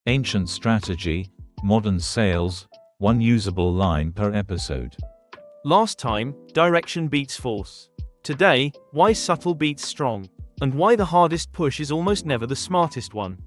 Ancient strategy, modern sales, one usable line per episode. Last time, direction beats force. Today, why subtle beats strong. And why the hardest push is almost never the smartest one.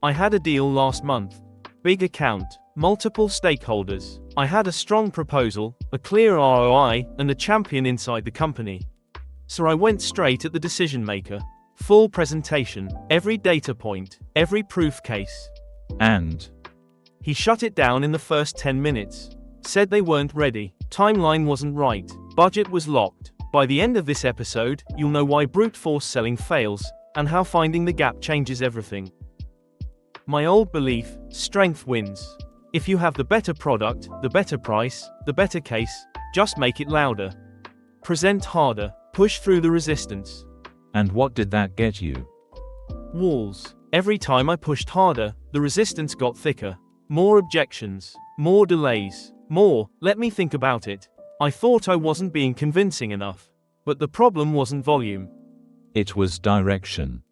I had a deal last month. Big account, multiple stakeholders. I had a strong proposal, a clear ROI, and a champion inside the company. So I went straight at the decision maker. Full presentation, every data point, every proof case. And he shut it down in the first 10 minutes. Said they weren't ready, timeline wasn't right, budget was locked. By the end of this episode, you'll know why brute force selling fails, and how finding the gap changes everything. My old belief, strength wins. If you have the better product, the better price, the better case, just make it louder. Present harder, push through the resistance. And what did that get you? Walls. Every time I pushed harder, the resistance got thicker. More objections, more delays, more, let me think about it. I thought I wasn't being convincing enough. But the problem wasn't volume. It was direction.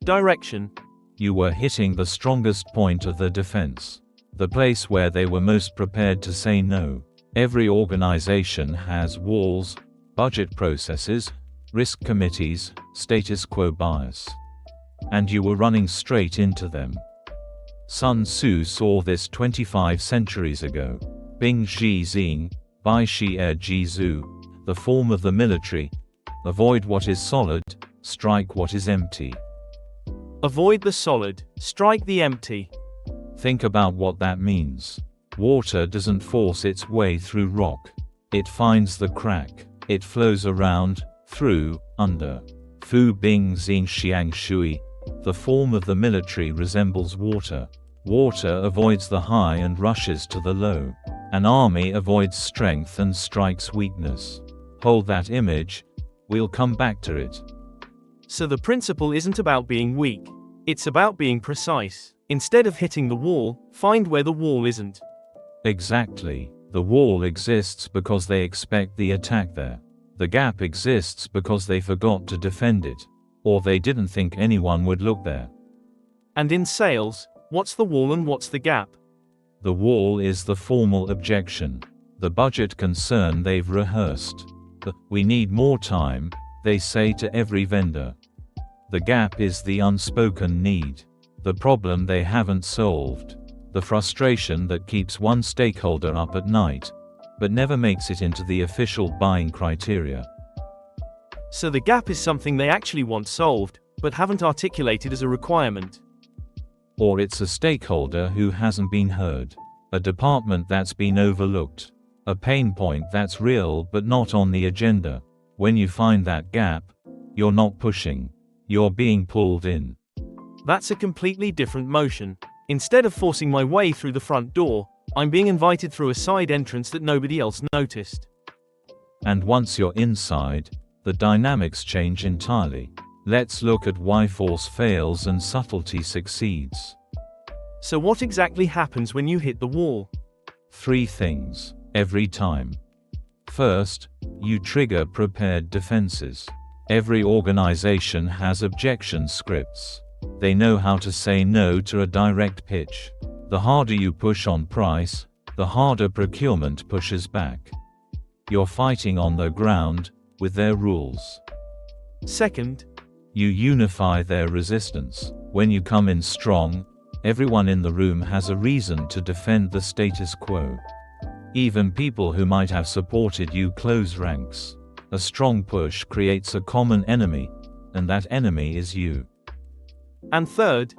Direction. You were hitting the strongest point of the defense. The place where they were most prepared to say no. Every organization has walls, budget processes, risk committees, status quo bias. And you were running straight into them. Sun Tzu saw this 25 centuries ago. Bing Ji Xing, Bai Shi Er Ji Zhu, the form of the military. Avoid what is solid, strike what is empty. Avoid the solid, strike the empty. Think about what that means. Water doesn't force its way through rock. It finds the crack. It flows around, through, under. Fu Bing Xing Xiang Shui, the form of the military resembles water. Water avoids the high and rushes to the low. An army avoids strength and strikes weakness. Hold that image, we'll come back to it. So the principle isn't about being weak. It's about being precise. Instead of hitting the wall, find where the wall isn't. Exactly. The wall exists because they expect the attack there. The gap exists because they forgot to defend it. Or they didn't think anyone would look there. And in sales, what's the wall and what's the gap? The wall is the formal objection. The budget concern they've rehearsed. We need more time, they say to every vendor. The gap is the unspoken need. The problem they haven't solved. The frustration that keeps one stakeholder up at night, but never makes it into the official buying criteria. So the gap is something they actually want solved, but haven't articulated as a requirement. Or it's a stakeholder who hasn't been heard. A department that's been overlooked. A pain point that's real but not on the agenda. When you find that gap, you're not pushing. You're being pulled in. That's a completely different motion. Instead of forcing my way through the front door, I'm being invited through a side entrance that nobody else noticed. And once you're inside, the dynamics change entirely. Let's look at why force fails and subtlety succeeds. So what exactly happens when you hit the wall? 3 things, every time. First, you trigger prepared defenses. Every organization has objection scripts. They know how to say no to a direct pitch. The harder you push on price, the harder procurement pushes back. You're fighting on their ground, with their rules. Second, you unify their resistance. When you come in strong, everyone in the room has a reason to defend the status quo. Even people who might have supported you close ranks. A strong push creates a common enemy, and that enemy is you. And third,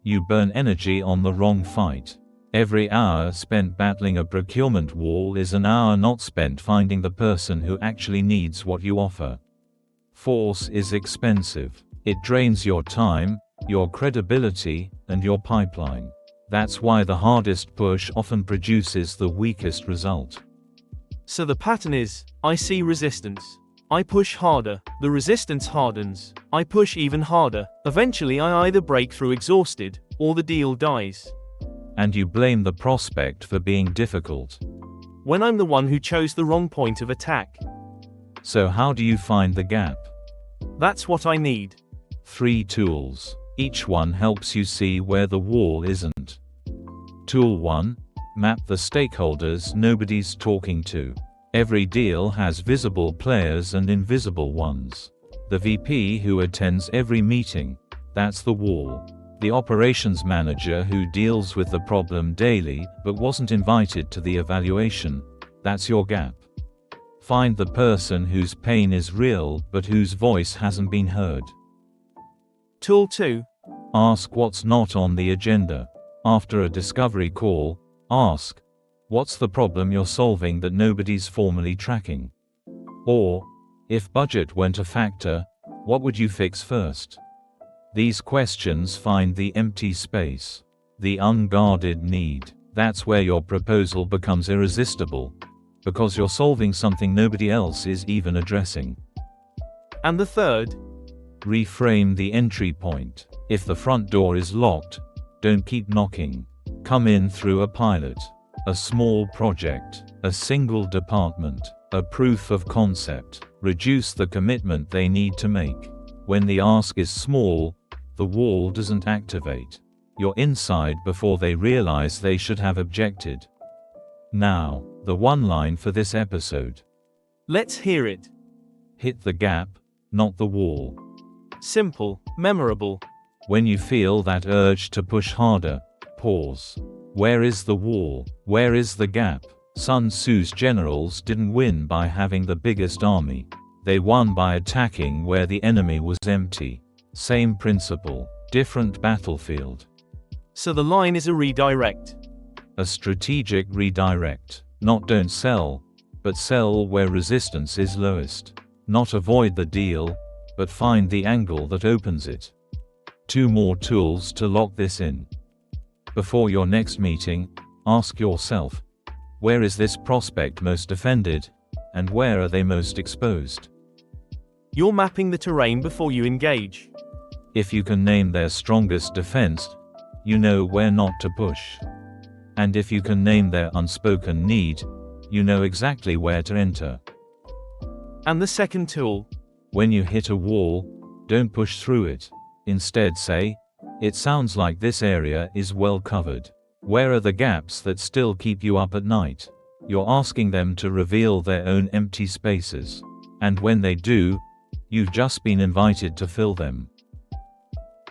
you burn energy on the wrong fight. Every hour spent battling a procurement wall is an hour not spent finding the person who actually needs what you offer. Force is expensive. It drains your time, your credibility, and your pipeline. That's why the hardest push often produces the weakest result. So the pattern is, I see resistance. I push harder, the resistance hardens. I push even harder. Eventually I either break through exhausted, or the deal dies. And you blame the prospect for being difficult. When I'm the one who chose the wrong point of attack. So how do you find the gap? That's what I need. 3 tools. Each one helps you see where the wall isn't. Tool 1. Map the stakeholders nobody's talking to. Every deal has visible players and invisible ones. The VP who attends every meeting, that's the wall. The operations manager who deals with the problem daily but wasn't invited to the evaluation, that's your gap. Find the person whose pain is real but whose voice hasn't been heard. Tool 2. Ask what's not on the agenda. After a discovery call, ask, what's the problem you're solving that nobody's formally tracking? Or, if budget weren't a factor, what would you fix first? These questions find the empty space, the unguarded need. That's where your proposal becomes irresistible, because you're solving something nobody else is even addressing. And the third. Reframe the entry point. If the front door is locked, don't keep knocking. Come in through a pilot, a small project, a single department, a proof of concept. Reduce the commitment they need to make. When the ask is small, the wall doesn't activate. You're inside before they realize they should have objected. Now, the one line for this episode. Let's hear it. Hit the gap, not the wall. Simple, memorable. When you feel that urge to push harder, pause. Where is the wall? Where is the gap? Sun Tzu's generals didn't win by having the biggest army. They won by attacking where the enemy was empty. Same principle, different battlefield. So the line is a redirect. A strategic redirect. Not don't sell, but sell where resistance is lowest. Not avoid the deal, but find the angle that opens it. 2 more tools to lock this in. Before your next meeting, ask yourself, where is this prospect most offended, and where are they most exposed? You're mapping the terrain before you engage. If you can name their strongest defense, you know where not to push. And if you can name their unspoken need, you know exactly where to enter. And the second tool. When you hit a wall, don't push through it. Instead say, it sounds like this area is well covered. Where are the gaps that still keep you up at night? You're asking them to reveal their own empty spaces. And when they do, you've just been invited to fill them.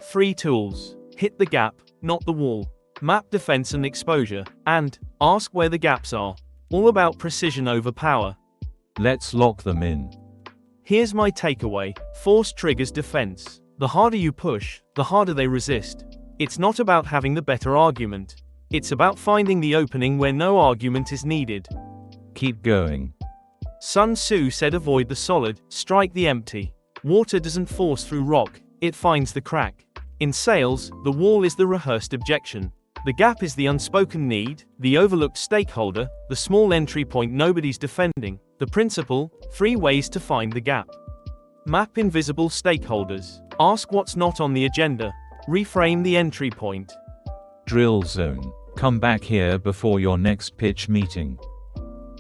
3 tools. Hit the gap, not the wall. Map defense and exposure. And ask where the gaps are. All about precision over power. Let's lock them in. Here's my takeaway. Force triggers defense. The harder you push, the harder they resist. It's not about having the better argument. It's about finding the opening where no argument is needed. Keep going. Sun Tzu said avoid the solid, strike the empty. Water doesn't force through rock, it finds the crack. In sales, the wall is the rehearsed objection. The gap is the unspoken need, the overlooked stakeholder, the small entry point nobody's defending. The principle, 3 ways to find the gap. Map invisible stakeholders. Ask what's not on the agenda. Reframe the entry point. Drill zone. Come back here before your next pitch meeting.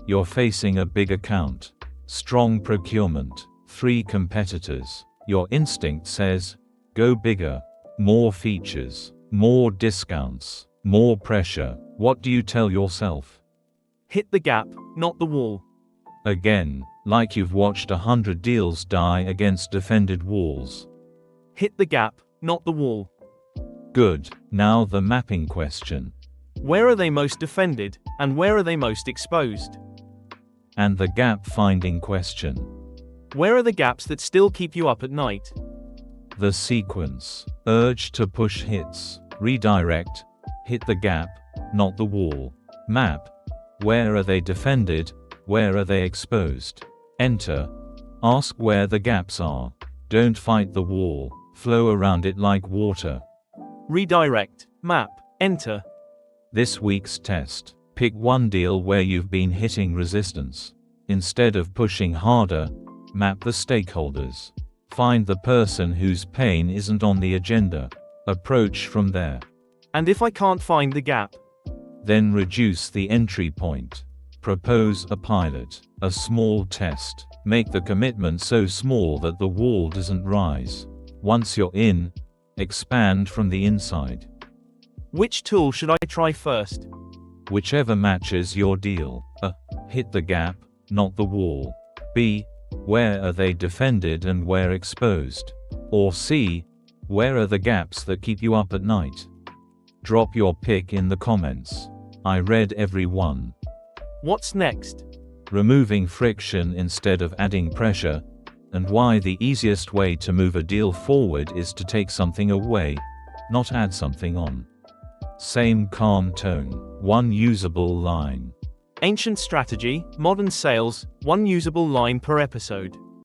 You're facing a big account. Strong procurement. 3 competitors. Your instinct says, go bigger. More features. More discounts. More pressure. What do you tell yourself? Hit the gap, not the wall. Again, like you've watched 100 deals die against defended walls. Hit the gap, not the wall. Good. Now the mapping question. Where are they most defended, and where are they most exposed? And the gap finding question. Where are the gaps that still keep you up at night? The sequence. Urge to push hits. Redirect. Hit the gap, not the wall. Map. Where are they defended? Where are they exposed? Enter. Ask where the gaps are. Don't fight the wall. Flow around it like water. Redirect. Map. Enter. This week's test. Pick one deal where you've been hitting resistance. Instead of pushing harder, map the stakeholders. Find the person whose pain isn't on the agenda. Approach from there. And if I can't find the gap? Then reduce the entry point. Propose a pilot, a small test. Make the commitment so small that the wall doesn't rise. Once you're in, Expand from the inside. Which tool should I try first? Whichever matches your deal. A. Hit the gap, not the wall. B. Where are they defended and where exposed? Or C. Where are the gaps that keep you up at night? Drop your pick in the comments. I read every one. What's next? Removing friction instead of adding pressure, and why the easiest way to move a deal forward is to take something away, not add something on. Same calm tone, one usable line. Ancient strategy, modern sales, one usable line per episode.